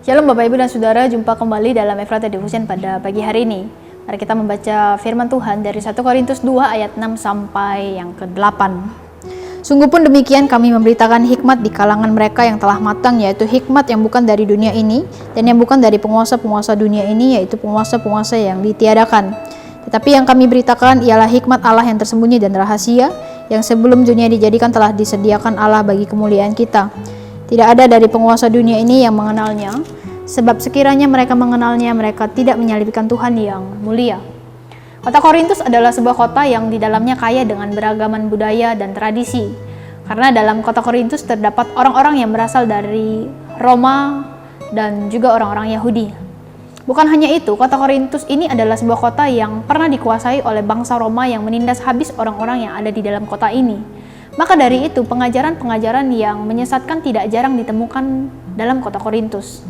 Shalom Bapak Ibu dan Saudara, jumpa kembali dalam Efrata Devotion pada pagi hari ini. Mari kita membaca firman Tuhan dari 1 Korintus 2 ayat 6 sampai yang ke-8. Sungguh pun demikian kami memberitakan hikmat di kalangan mereka yang telah matang, yaitu hikmat yang bukan dari dunia ini dan yang bukan dari penguasa-penguasa dunia ini, yaitu penguasa-penguasa yang ditiadakan. Tetapi yang kami beritakan ialah hikmat Allah yang tersembunyi dan rahasia, yang sebelum dunia dijadikan telah disediakan Allah bagi kemuliaan kita. Tidak ada dari penguasa dunia ini yang mengenalnya, sebab sekiranya mereka mengenalnya, mereka tidak menyalibkan Tuhan yang mulia. Kota Korintus adalah sebuah kota yang di dalamnya kaya dengan beragaman budaya dan tradisi. Karena dalam kota Korintus terdapat orang-orang yang berasal dari Roma dan juga orang-orang Yahudi. Bukan hanya itu, kota Korintus ini adalah sebuah kota yang pernah dikuasai oleh bangsa Roma yang menindas habis orang-orang yang ada di dalam kota ini. Maka dari itu, pengajaran-pengajaran yang menyesatkan tidak jarang ditemukan dalam kota Korintus.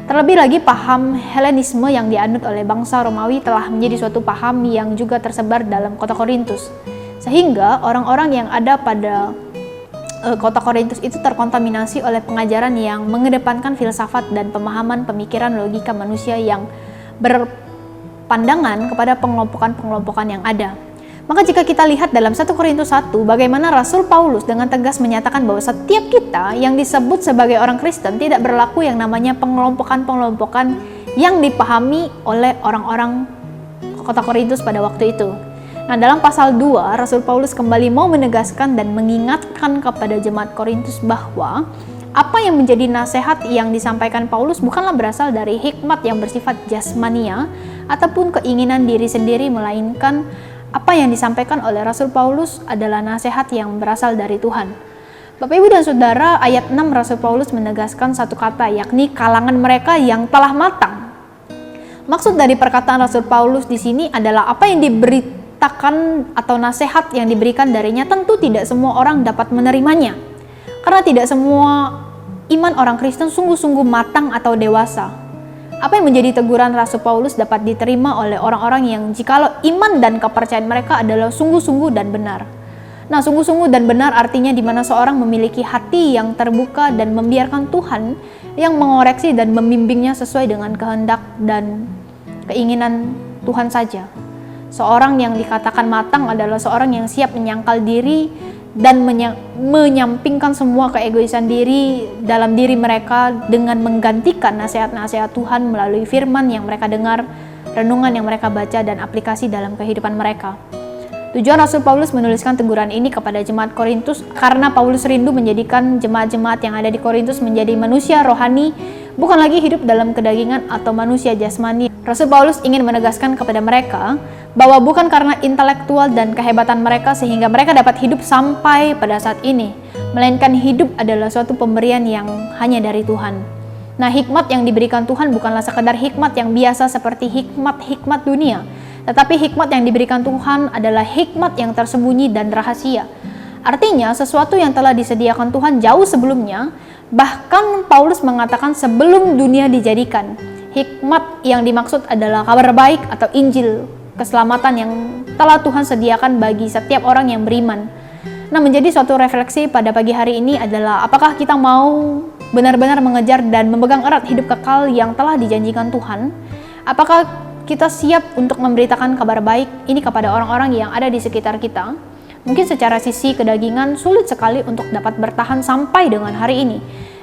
Terlebih lagi, paham Helenisme yang dianut oleh bangsa Romawi telah menjadi suatu paham yang juga tersebar dalam kota Korintus. Sehingga orang-orang yang ada pada kota Korintus itu terkontaminasi oleh pengajaran yang mengedepankan filsafat dan pemahaman pemikiran logika manusia yang berpandangan kepada pengelompokan-pengelompokan yang ada. Maka jika kita lihat dalam 1 Korintus 1, bagaimana Rasul Paulus dengan tegas menyatakan bahwa setiap kita yang disebut sebagai orang Kristen tidak berlaku yang namanya pengelompokan-pengelompokan yang dipahami oleh orang-orang kota Korintus pada waktu itu. Nah, dalam pasal 2, Rasul Paulus kembali mau menegaskan dan mengingatkan kepada jemaat Korintus bahwa apa yang menjadi nasihat yang disampaikan Paulus bukanlah berasal dari hikmat yang bersifat jasmania ataupun keinginan diri sendiri, melainkan apa yang disampaikan oleh Rasul Paulus adalah nasihat yang berasal dari Tuhan. Bapak Ibu dan Saudara, ayat 6 Rasul Paulus menegaskan satu kata, yakni kalangan mereka yang telah matang. Maksud dari perkataan Rasul Paulus di sini adalah apa yang diberitakan atau nasihat yang diberikan darinya tentu tidak semua orang dapat menerimanya. Karena tidak semua iman orang Kristen sungguh-sungguh matang atau dewasa. Apa yang menjadi teguran Rasul Paulus dapat diterima oleh orang-orang yang jikalau iman dan kepercayaan mereka adalah sungguh-sungguh dan benar. Nah, sungguh-sungguh dan benar artinya di mana seorang memiliki hati yang terbuka dan membiarkan Tuhan yang mengoreksi dan membimbingnya sesuai dengan kehendak dan keinginan Tuhan saja. Seorang yang dikatakan matang adalah seorang yang siap menyangkal diri dan menyampingkan semua keegoisan diri dalam diri mereka dengan menggantikan nasihat-nasihat Tuhan melalui firman yang mereka dengar, renungan yang mereka baca, dan aplikasi dalam kehidupan mereka. Tujuan Rasul Paulus menuliskan teguran ini kepada jemaat Korintus karena Paulus rindu menjadikan jemaat-jemaat yang ada di Korintus menjadi manusia rohani, bukan lagi hidup dalam kedagingan atau manusia jasmani. Rasul Paulus ingin menegaskan kepada mereka bahwa bukan karena intelektual dan kehebatan mereka sehingga mereka dapat hidup sampai pada saat ini, melainkan hidup adalah suatu pemberian yang hanya dari Tuhan. Nah, hikmat yang diberikan Tuhan bukanlah sekedar hikmat yang biasa seperti hikmat-hikmat dunia, tetapi hikmat yang diberikan Tuhan adalah hikmat yang tersembunyi dan rahasia. Artinya, sesuatu yang telah disediakan Tuhan jauh sebelumnya, bahkan Paulus mengatakan sebelum dunia dijadikan. Hikmat yang dimaksud adalah kabar baik atau Injil, keselamatan yang telah Tuhan sediakan bagi setiap orang yang beriman. Nah, menjadi suatu refleksi pada pagi hari ini adalah apakah kita mau benar-benar mengejar dan memegang erat hidup kekal yang telah dijanjikan Tuhan? Apakah kita siap untuk memberitakan kabar baik ini kepada orang-orang yang ada di sekitar kita? Mungkin secara sisi kedagingan sulit sekali untuk dapat bertahan sampai dengan hari ini.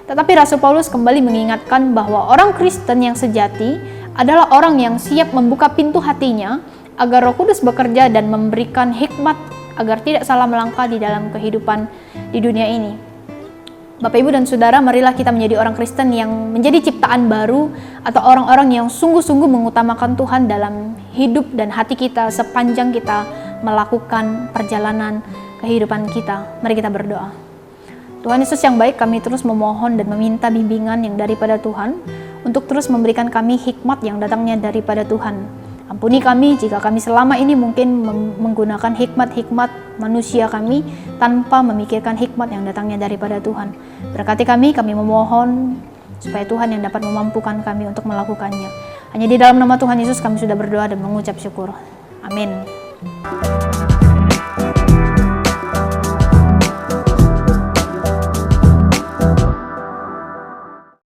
Tetapi Rasul Paulus kembali mengingatkan bahwa orang Kristen yang sejati adalah orang yang siap membuka pintu hatinya agar Roh Kudus bekerja dan memberikan hikmat agar tidak salah melangkah di dalam kehidupan di dunia ini. Bapak Ibu dan Saudara, marilah kita menjadi orang Kristen yang menjadi ciptaan baru atau orang-orang yang sungguh-sungguh mengutamakan Tuhan dalam hidup dan hati kita sepanjang kita melakukan perjalanan kehidupan kita. Mari kita berdoa. Tuhan Yesus yang baik, kami terus memohon dan meminta bimbingan yang daripada Tuhan untuk terus memberikan kami hikmat yang datangnya daripada Tuhan. Ampuni kami jika kami selama ini mungkin menggunakan hikmat-hikmat manusia kami tanpa memikirkan hikmat yang datangnya daripada Tuhan. Berkati kami memohon supaya Tuhan yang dapat memampukan kami untuk melakukannya. Hanya di dalam nama Tuhan Yesus kami sudah berdoa dan mengucap syukur. Amin.